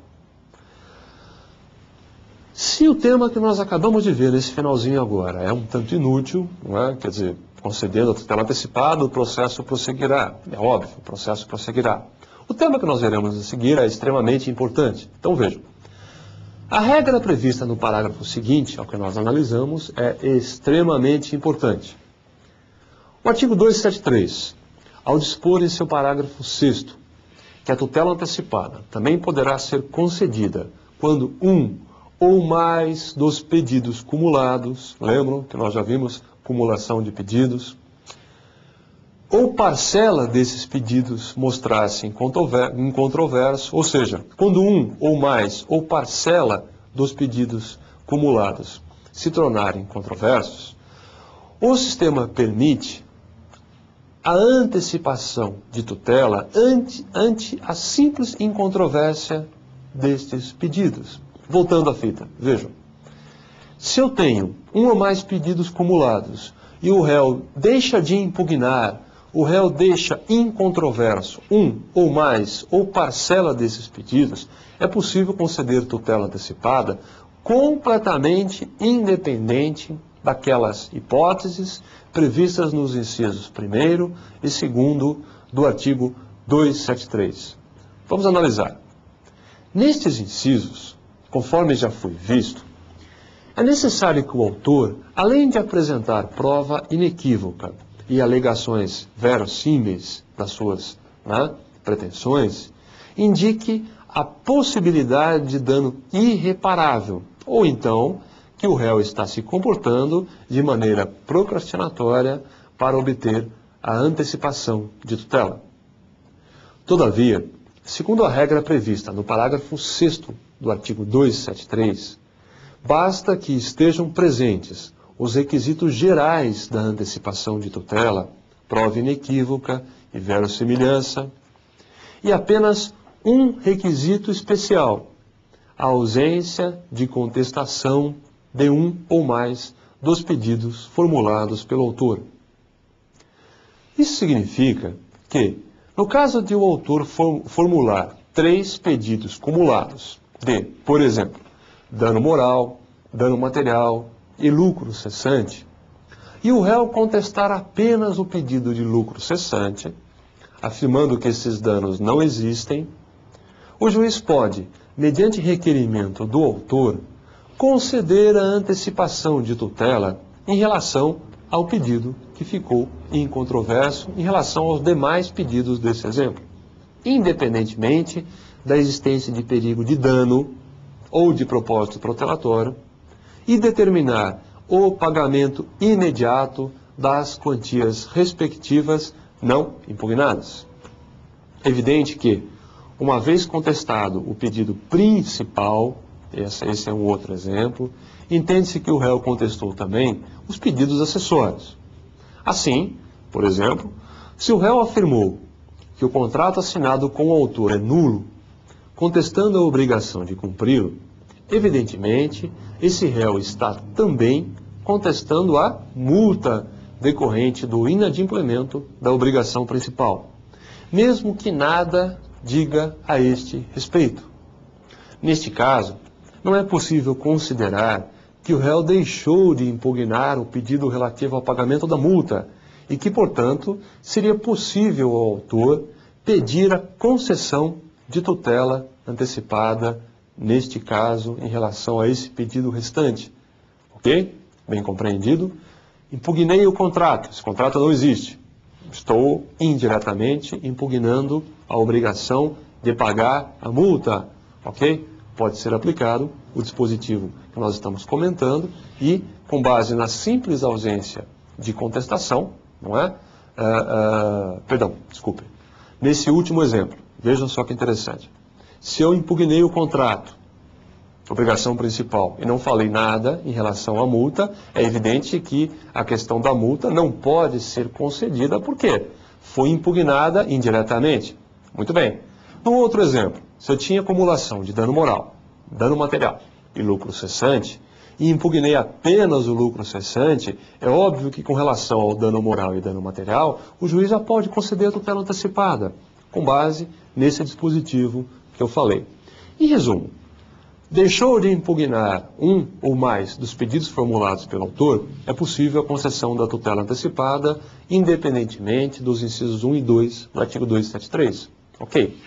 Se o tema que nós acabamos de ver nesse finalzinho agora é um tanto inútil, não é? Quer dizer, concedendo a tutela antecipada, o processo prosseguirá. É óbvio, o processo prosseguirá. O tema que nós veremos a seguir é extremamente importante. Então vejam. A regra prevista no parágrafo seguinte, ao que nós analisamos, é extremamente importante. O artigo 273, ao dispor em seu parágrafo 6º que a tutela antecipada também poderá ser concedida quando um ou mais dos pedidos cumulados, lembram que nós já vimos cumulação de pedidos, ou parcela desses pedidos mostrasse incontroverso, ou seja, quando um ou mais ou parcela dos pedidos cumulados se tornarem controversos, o sistema permite a antecipação de tutela ante a simples incontrovérsia destes pedidos. Voltando à fita, vejam. Se eu tenho um ou mais pedidos cumulados e o réu deixa de impugnar, o réu deixa incontroverso um ou mais ou parcela desses pedidos, é possível conceder tutela antecipada completamente independente daquelas hipóteses previstas nos incisos 1º e 2º do artigo 273. Vamos analisar. Nestes incisos, conforme já foi visto, é necessário que o autor, além de apresentar prova inequívoca e alegações verossímeis das suas pretensões, indique a possibilidade de dano irreparável, ou então que o réu está se comportando de maneira procrastinatória para obter a antecipação de tutela. Todavia, segundo a regra prevista no parágrafo 6º do artigo 273, basta que estejam presentes os requisitos gerais da antecipação de tutela, prova inequívoca e verossimilhança, e apenas um requisito especial, a ausência de contestação de um ou mais dos pedidos formulados pelo autor. Isso significa que, no caso de o autor formular 3 pedidos cumulados de, por exemplo, dano moral, dano material e lucro cessante, e o réu contestar apenas o pedido de lucro cessante, afirmando que esses danos não existem, o juiz pode, mediante requerimento do autor, conceder a antecipação de tutela em relação ao pedido que ficou incontroverso em relação aos demais pedidos desse exemplo, independentemente da existência de perigo de dano ou de propósito protelatório, e determinar o pagamento imediato das quantias respectivas não impugnadas. É evidente que, uma vez contestado o pedido principal, esse é um outro exemplo, entende-se que o réu contestou também os pedidos acessórios. Assim, por exemplo, se o réu afirmou que o contrato assinado com o autor é nulo, contestando a obrigação de cumpri-lo, evidentemente, esse réu está também contestando a multa decorrente do inadimplemento da obrigação principal, mesmo que nada diga a este respeito. Neste caso, não é possível considerar que o réu deixou de impugnar o pedido relativo ao pagamento da multa e que, portanto, seria possível ao autor pedir a concessão de tutela antecipada, neste caso, em relação a esse pedido restante. Ok? Bem compreendido? Impugnei o contrato. Esse contrato não existe. Estou indiretamente impugnando a obrigação de pagar a multa. Ok? Pode ser aplicado o dispositivo que nós estamos comentando e, com base na simples ausência de contestação, não é? Nesse último exemplo, vejam só que interessante. Se eu impugnei o contrato, obrigação principal, e não falei nada em relação à multa, é evidente que a questão da multa não pode ser concedida porque foi impugnada indiretamente. Muito bem. Um outro exemplo, se eu tinha acumulação de dano moral, dano material e lucro cessante, e impugnei apenas o lucro cessante, é óbvio que com relação ao dano moral e dano material, o juiz já pode conceder a tutela antecipada, com base nesse dispositivo que eu falei. Em resumo, deixou de impugnar um ou mais dos pedidos formulados pelo autor, é possível a concessão da tutela antecipada, independentemente dos incisos 1 e 2 do artigo 273. Ok?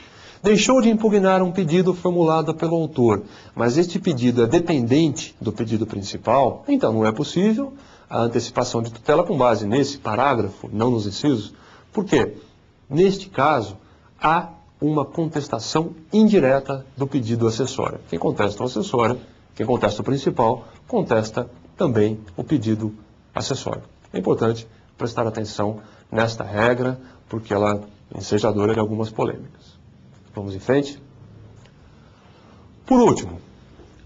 Deixou de impugnar um pedido formulado pelo autor, mas este pedido é dependente do pedido principal, então não é possível a antecipação de tutela com base nesse parágrafo, não nos incisos. Por quê? Neste caso, há uma contestação indireta do pedido acessório. Quem contesta o acessório, quem contesta o principal, contesta também o pedido acessório. É importante prestar atenção nesta regra, porque ela é ensejadora de algumas polêmicas. Vamos em frente? Por último,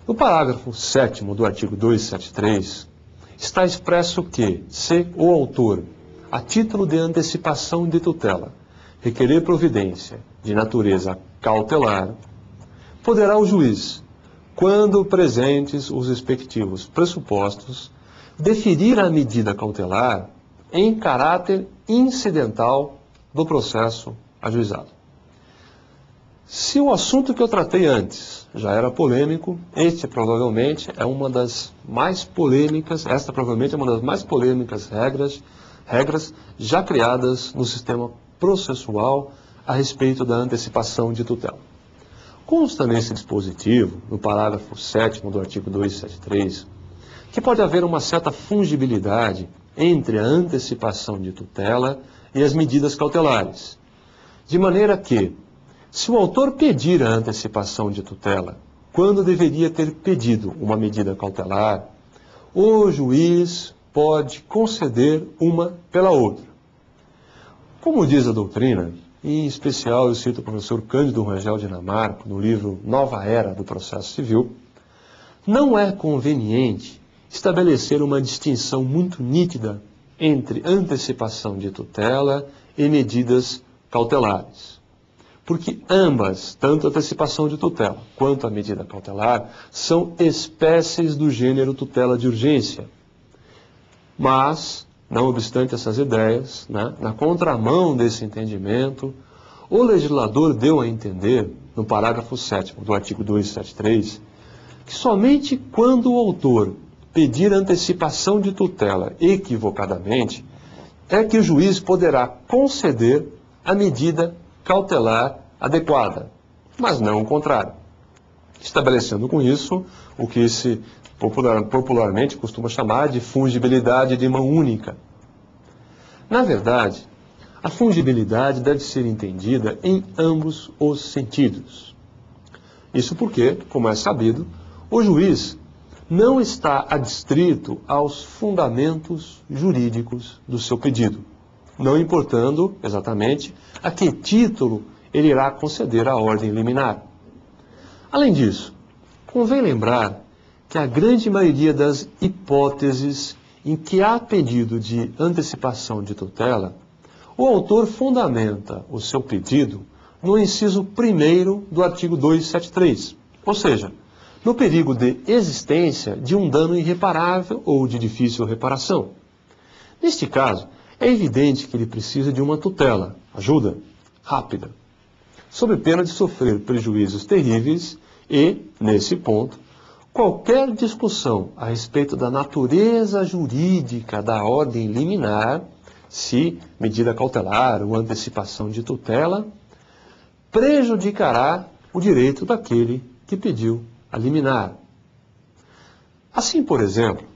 no parágrafo 7º do artigo 273, está expresso que, se o autor, a título de antecipação de tutela, requerer providência de natureza cautelar, poderá o juiz, quando presentes os respectivos pressupostos, deferir a medida cautelar em caráter incidental do processo ajuizado. Se o assunto que eu tratei antes já era polêmico, este provavelmente é uma das mais polêmicas, esta provavelmente é uma das mais polêmicas regras já criadas no sistema processual a respeito da antecipação de tutela. Consta nesse dispositivo, no parágrafo 7º do artigo 273, que pode haver uma certa fungibilidade entre a antecipação de tutela e as medidas cautelares, de maneira que, se o autor pedir a antecipação de tutela, quando deveria ter pedido uma medida cautelar, o juiz pode conceder uma pela outra. Como diz a doutrina, e em especial eu cito o professor Cândido Rangel Dinamarco, no livro Nova Era do Processo Civil, não é conveniente estabelecer uma distinção muito nítida entre antecipação de tutela e medidas cautelares. Porque ambas, tanto a antecipação de tutela quanto a medida cautelar, são espécies do gênero tutela de urgência. Mas, não obstante essas ideias, na contramão desse entendimento, o legislador deu a entender, no parágrafo 7º do artigo 273, que somente quando o autor pedir antecipação de tutela equivocadamente, é que o juiz poderá conceder a medida cautelar adequada, mas não o contrário, estabelecendo com isso o que se popularmente costuma chamar de fungibilidade de mão única. Na verdade, a fungibilidade deve ser entendida em ambos os sentidos. Isso porque, como é sabido, o juiz não está adstrito aos fundamentos jurídicos do seu pedido, não importando exatamente a que título ele irá conceder a ordem liminar. Além disso, convém lembrar que a grande maioria das hipóteses em que há pedido de antecipação de tutela, o autor fundamenta o seu pedido no inciso 1º do artigo 273, ou seja, no perigo de existência de um dano irreparável ou de difícil reparação. Neste caso, é evidente que ele precisa de uma tutela, ajuda, rápida, sob pena de sofrer prejuízos terríveis e, nesse ponto, qualquer discussão a respeito da natureza jurídica da ordem liminar, se medida cautelar ou antecipação de tutela, prejudicará o direito daquele que pediu a liminar. Assim, por exemplo,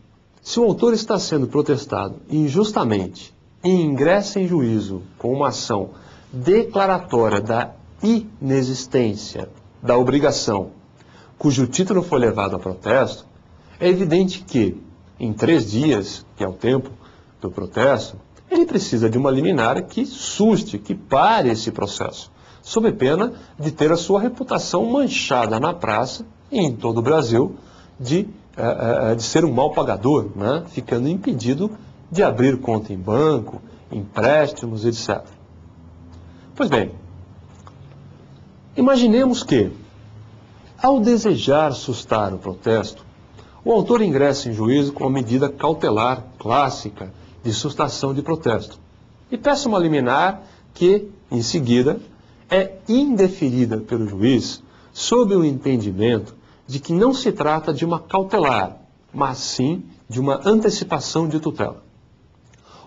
se o autor está sendo protestado injustamente e ingressa em juízo com uma ação declaratória da inexistência da obrigação, cujo título foi levado a protesto, é evidente que, em 3 dias, que é o tempo do protesto, ele precisa de uma liminar que suste, que pare esse processo, sob pena de ter a sua reputação manchada na praça e em todo o Brasil de ser um mal pagador, ficando impedido de abrir conta em banco, empréstimos, etc. Pois bem, imaginemos que, ao desejar sustar o protesto, o autor ingressa em juízo com a medida cautelar clássica de sustação de protesto e peça uma liminar que, em seguida, é indeferida pelo juiz sob o entendimento de que não se trata de uma cautelar, mas sim de uma antecipação de tutela.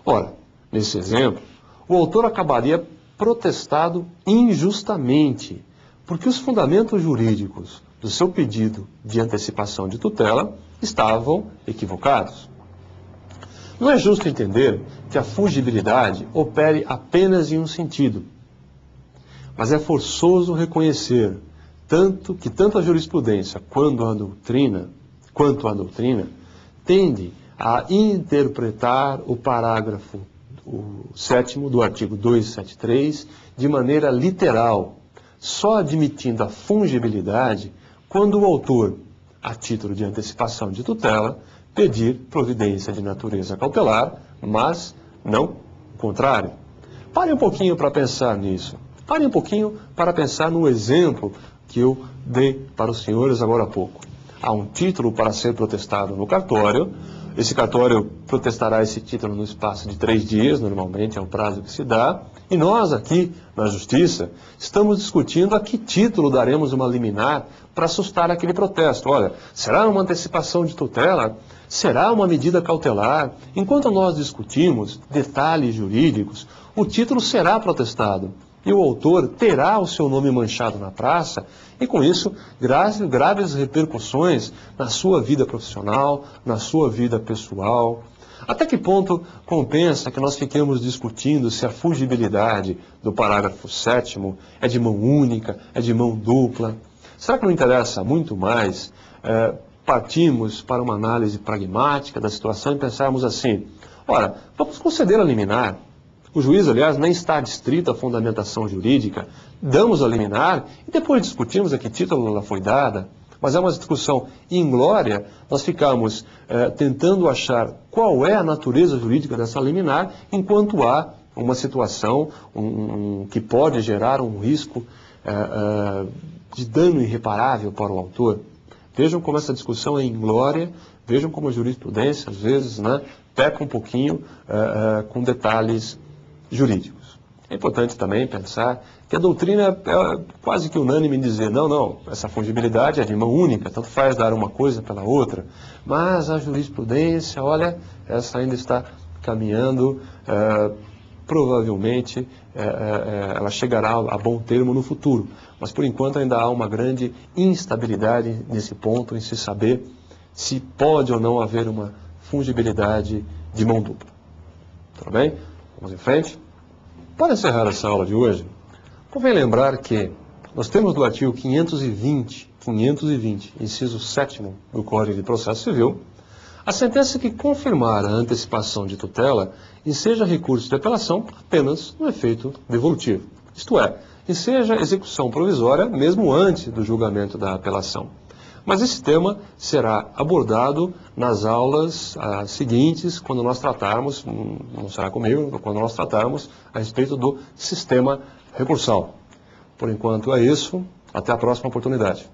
Ora, nesse exemplo, o autor acabaria protestado injustamente, porque os fundamentos jurídicos do seu pedido de antecipação de tutela estavam equivocados. Não é justo entender que a fungibilidade opere apenas em um sentido, mas é forçoso reconhecer que tanto a jurisprudência quanto a doutrina tende a interpretar o parágrafo 7º do artigo 273 de maneira literal, só admitindo a fungibilidade quando o autor, a título de antecipação de tutela, pedir providência de natureza cautelar, mas não o contrário. Pare um pouquinho para pensar nisso. Pare um pouquinho para pensar no exemplo que eu dei para os senhores agora há pouco. Há um título para ser protestado no cartório. Esse cartório protestará esse título no espaço de 3 dias, normalmente é o prazo que se dá. E nós aqui, na Justiça, estamos discutindo a que título daremos uma liminar para sustar aquele protesto. Olha, será uma antecipação de tutela? Será uma medida cautelar? Enquanto nós discutimos detalhes jurídicos, o título será protestado. e o autor terá o seu nome manchado na praça e, com isso, graves repercussões na sua vida profissional, na sua vida pessoal. Até que ponto compensa que nós fiquemos discutindo se a fungibilidade do parágrafo 7º é de mão única, é de mão dupla? Será que não interessa muito mais partirmos para uma análise pragmática da situação e pensarmos assim: ora, vamos conceder a liminar. O juiz, aliás, nem está adstrito à fundamentação jurídica. Damos a liminar e depois discutimos a que título ela foi dada. Mas é uma discussão inglória, nós ficamos tentando achar qual é a natureza jurídica dessa liminar, enquanto há uma situação que pode gerar um risco de dano irreparável para o autor. Vejam como essa discussão é inglória, vejam como a jurisprudência, às vezes, peca um pouquinho com detalhes jurídicos. É importante também pensar que a doutrina é quase que unânime em dizer: não, essa fungibilidade é de mão única, tanto faz dar uma coisa pela outra. Mas a jurisprudência, olha, essa ainda está caminhando, provavelmente ela chegará a bom termo no futuro. Mas por enquanto ainda há uma grande instabilidade nesse ponto, em se saber se pode ou não haver uma fungibilidade de mão dupla. Tudo bem? Vamos em frente? Para encerrar essa aula de hoje, convém lembrar que nós temos do artigo 520, inciso 7º do Código de Processo Civil, a sentença que confirmar a antecipação de tutela enseja recurso de apelação apenas no efeito devolutivo. Isto é, enseja execução provisória mesmo antes do julgamento da apelação. Mas esse tema será abordado nas aulas seguintes, quando nós tratarmos, não será comigo, quando nós tratarmos a respeito do sistema recursal. Por enquanto é isso, até a próxima oportunidade.